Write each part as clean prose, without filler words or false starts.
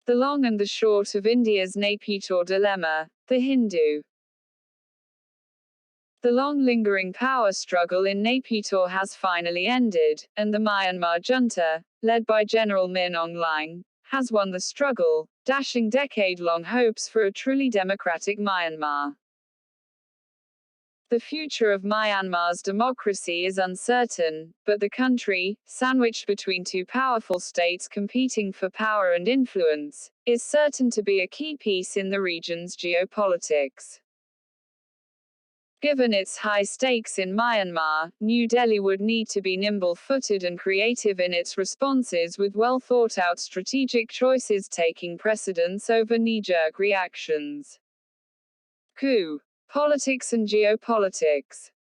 The long and the short of India's Naypyitaw dilemma, the Hindu. The long lingering power struggle in Naypyitaw has finally ended, and the Myanmar junta, led by General Min Aung Hlaing, has won the struggle, dashing decade-long hopes for a truly democratic Myanmar. The future of Myanmar's democracy is uncertain, but the country, sandwiched between two powerful states competing for power and influence, is certain to be a key piece in the region's geopolitics. Given its high stakes in Myanmar, New Delhi would need to be nimble-footed and creative in its responses, with well-thought-out strategic choices taking precedence over knee-jerk reactions. Coup. Politics and geopolitics.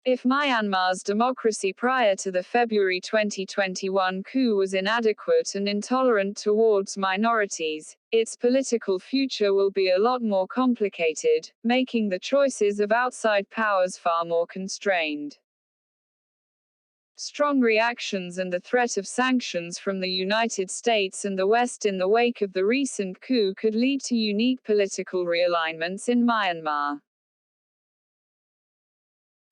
If Myanmar's democracy prior to the February 2021 coup was inadequate and intolerant towards minorities, its political future will be a lot more complicated, making the choices of outside powers far more constrained. Strong reactions and the threat of sanctions from the United States and the West in the wake of the recent coup could lead to unique political realignments in Myanmar.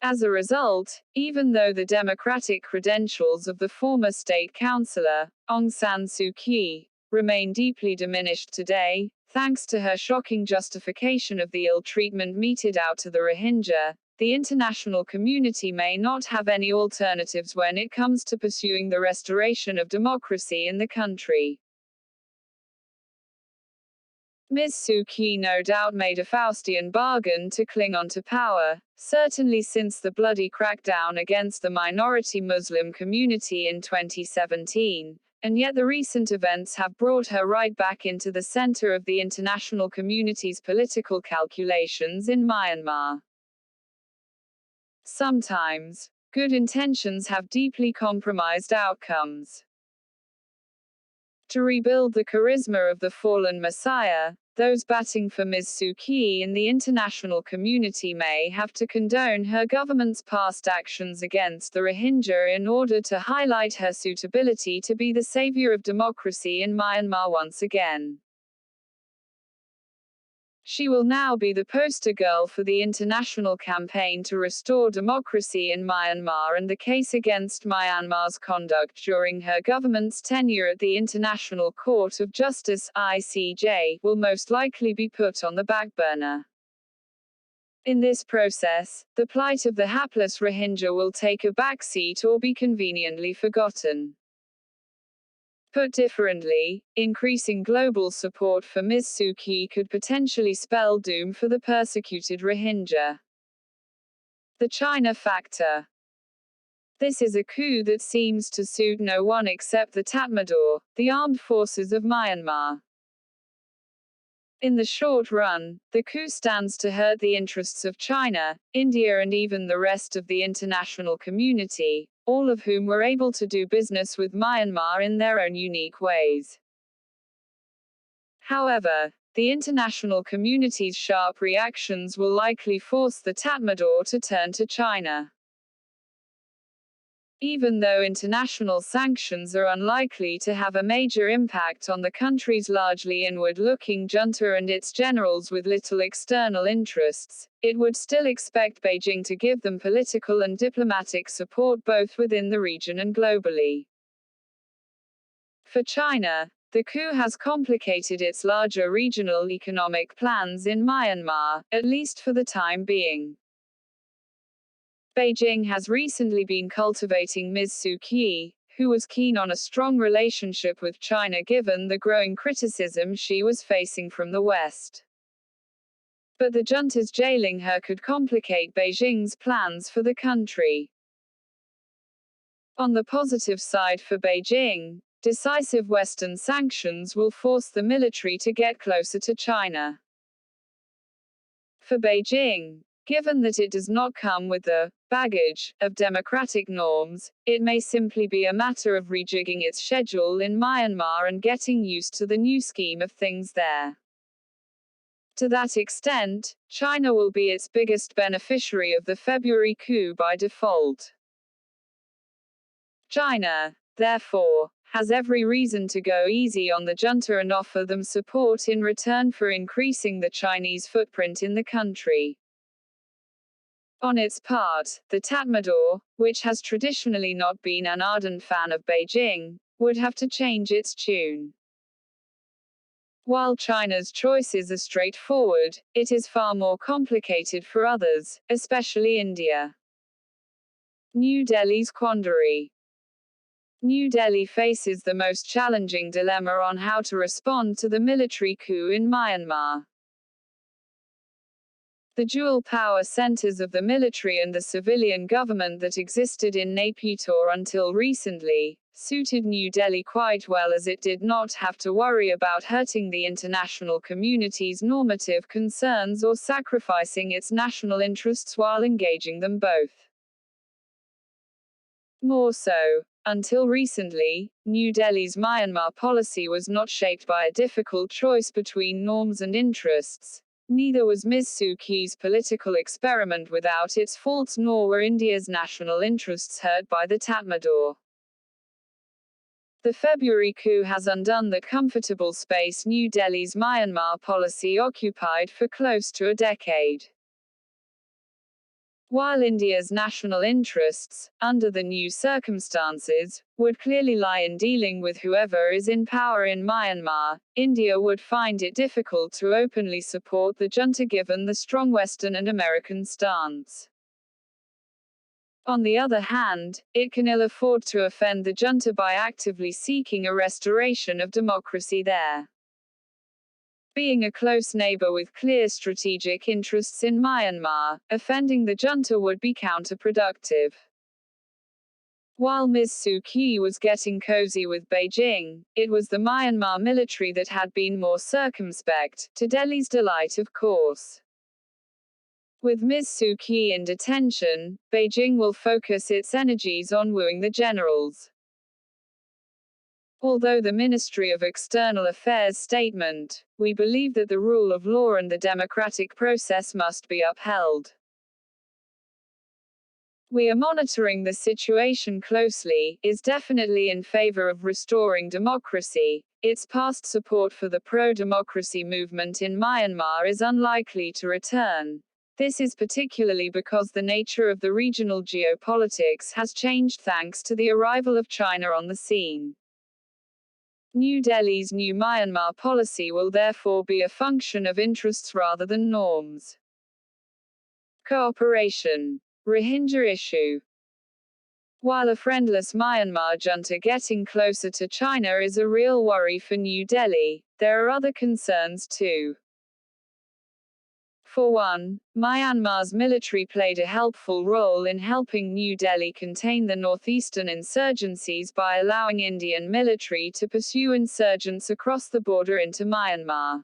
As a result, even though the democratic credentials of the former state councillor, Aung San Suu Kyi, remain deeply diminished today, thanks to her shocking justification of the ill treatment meted out to the Rohingya, the international community may not have any alternatives when it comes to pursuing the restoration of democracy in the country. Ms. Suu Kyi no doubt made a Faustian bargain to cling on to power, certainly since the bloody crackdown against the minority Muslim community in 2017, and yet the recent events have brought her right back into the center of the international community's political calculations in Myanmar. Sometimes, good intentions have deeply compromised outcomes. To rebuild the charisma of the fallen Messiah, those batting for Ms. Suu Kyi in the international community may have to condone her government's past actions against the Rohingya in order to highlight her suitability to be the savior of democracy in Myanmar once again. She will now be the poster girl for the international campaign to restore democracy in Myanmar, and the case against Myanmar's conduct during her government's tenure at the International Court of Justice (ICJ) will most likely be put on the back burner. In this process, the plight of the hapless Rohingya will take a backseat or be conveniently forgotten. Put differently, increasing global support for Ms. Suu Kyi could potentially spell doom for the persecuted Rohingya. The China factor. This is a coup that seems to suit no one except the Tatmadaw, the armed forces of Myanmar. In the short run, the coup stands to hurt the interests of China, India and even the rest of the international community, all of whom were able to do business with Myanmar in their own unique ways. However, the international community's sharp reactions will likely force the Tatmadaw to turn to China. Even though international sanctions are unlikely to have a major impact on the country's largely inward-looking junta and its generals with little external interests, it would still expect Beijing to give them political and diplomatic support both within the region and globally. For China, the coup has complicated its larger regional economic plans in Myanmar, at least for the time being. Beijing has recently been cultivating Ms. Suu Kyi, who was keen on a strong relationship with China given the growing criticism she was facing from the West. But the junta's jailing her could complicate Beijing's plans for the country. On the positive side for Beijing, decisive Western sanctions will force the military to get closer to China. For Beijing, given that it does not come with the baggage of democratic norms, it may simply be a matter of rejigging its schedule in Myanmar and getting used to the new scheme of things there. To that extent, China will be its biggest beneficiary of the February coup by default. China, therefore, has every reason to go easy on the junta and offer them support in return for increasing the Chinese footprint in the country. On its part, the Tatmadaw, which has traditionally not been an ardent fan of Beijing, would have to change its tune. While China's choices are straightforward, it is far more complicated for others, especially India. New Delhi's quandary. New Delhi faces the most challenging dilemma on how to respond to the military coup in Myanmar. The dual power centers of the military and the civilian government that existed in Naypyitaw until recently suited New Delhi quite well, as it did not have to worry about hurting the international community's normative concerns or sacrificing its national interests while engaging them both. More so, until recently, New Delhi's Myanmar policy was not shaped by a difficult choice between norms and interests. Neither was Ms. Suu Kyi's political experiment without its faults, nor were India's national interests hurt by the Tatmadaw. The February coup has undone the comfortable space New Delhi's Myanmar policy occupied for close to a decade. While India's national interests, under the new circumstances, would clearly lie in dealing with whoever is in power in Myanmar, India would find it difficult to openly support the junta given the strong Western and American stance. On the other hand, it can ill afford to offend the junta by actively seeking a restoration of democracy there. Being a close neighbor with clear strategic interests in Myanmar, offending the junta would be counterproductive. While Ms. Suu Kyi was getting cozy with Beijing, it was the Myanmar military that had been more circumspect, to Delhi's delight of course. With Ms. Suu Kyi in detention, Beijing will focus its energies on wooing the generals. Although the Ministry of External Affairs statement, "We believe that the rule of law and the democratic process must be upheld. We are monitoring the situation closely," is definitely in favor of restoring democracy. Its past support for the pro-democracy movement in Myanmar is unlikely to return. This is particularly because the nature of the regional geopolitics has changed thanks to the arrival of China on the scene. New Delhi's new Myanmar policy will therefore be a function of interests rather than norms. Cooperation. Rohingya issue. While a friendless Myanmar junta getting closer to China is a real worry for New Delhi, there are other concerns too. For one, Myanmar's military played a helpful role in helping New Delhi contain the northeastern insurgencies by allowing Indian military to pursue insurgents across the border into Myanmar.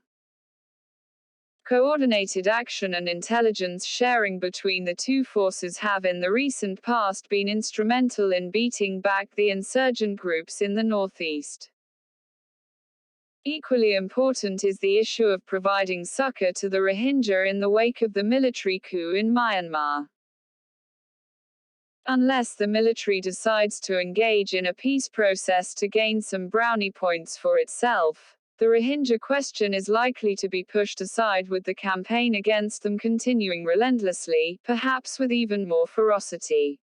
Coordinated action and intelligence sharing between the two forces have in the recent past been instrumental in beating back the insurgent groups in the northeast. Equally important is the issue of providing succor to the Rohingya in the wake of the military coup in Myanmar. Unless the military decides to engage in a peace process to gain some brownie points for itself, the Rohingya question is likely to be pushed aside, with the campaign against them continuing relentlessly, perhaps with even more ferocity.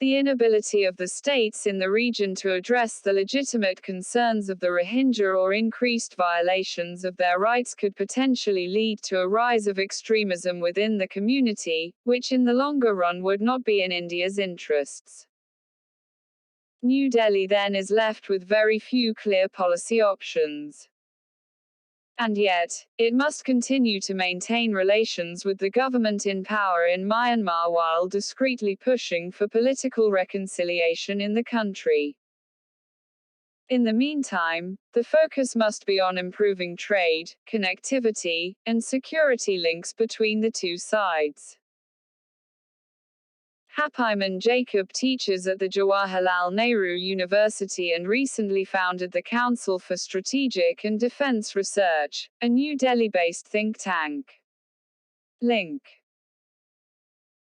The inability of the states in the region to address the legitimate concerns of the Rohingya or increased violations of their rights could potentially lead to a rise of extremism within the community, which in the longer run would not be in India's interests. New Delhi then is left with very few clear policy options. And yet, it must continue to maintain relations with the government in power in Myanmar while discreetly pushing for political reconciliation in the country. In the meantime, the focus must be on improving trade, connectivity, and security links between the two sides. Hapaiman Jacob teaches at the Jawaharlal Nehru University and recently founded the Council for Strategic and Defense Research, a New Delhi-based think tank. Link